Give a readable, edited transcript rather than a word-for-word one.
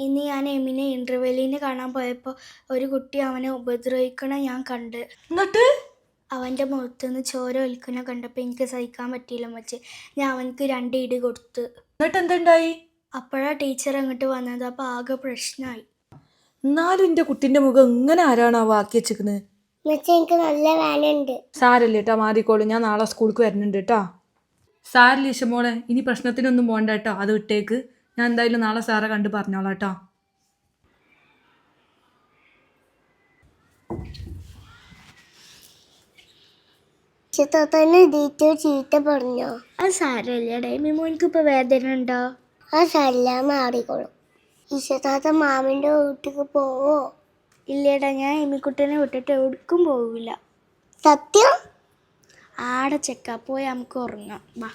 ഇന്ന് ഞാൻ എമിനെ ഇന്റർവെല്ലിന് കാണാൻ പോയപ്പോൾ ഒരു കുട്ടി അവനെ ഉപദ്രവിക്കണ ഞാൻ കണ്ട്. എന്നിട്ട് അവൻ്റെ മുഖത്തുനിന്ന് ചോര ഒലിക്കണ കണ്ടപ്പോൾ എനിക്ക് സഹിക്കാൻ പറ്റിയില്ല മച്ചേ. ഞാൻ അവനക്ക് 2 ഇടി കൊടുത്ത്. എന്നിട്ട് എന്തുണ്ടായി? അപ്പോഴാ ടീച്ചർ അങ്ങോട്ട് വന്നത്. അപ്പോൾ ആകെ പ്രശ്നമായി. എന്നാലും എന്റെ കുട്ടിന്റെ മുഖം ഇങ്ങനെ ആരാണാവോ ആക്കി വെച്ചിരിക്കുന്നത്? എനിക്ക് നല്ല വേനുണ്ട്. സാരല്ല കേട്ടാ, മാറിക്കോളൂ. ഞാൻ നാളെ സ്കൂൾക്ക് വരുന്നുണ്ട് കേട്ടാ. സാരില്ല ഇഷമോളെ, ഇനി പ്രശ്നത്തിനൊന്നും പോകണ്ട കേട്ടോ, അത് വിട്ടേക്ക്. ഞാൻ എന്തായാലും നാളെ സാറെ കണ്ട് പറഞ്ഞോളാം കേട്ടോ. ചീത്ത പറഞ്ഞോ? അത് സാരല്ലേ മോനിക്ക് ഇപ്പൊ വേദന ഉണ്ടോ? അത് സാരില്ല, മാറിക്കോളും. ഈശത്താത്ത മാമിന്റെ വീട്ടിക്ക് പോവോ? ഇല്ലേടാ, ഞാൻ എമിക്കുട്ടനെ വിട്ടിട്ട് എവിടേക്കും പോവില്ല. സത്യം? ആടെ ചെക്ക പോയി നമുക്ക് ഉറങ്ങാം. വാ.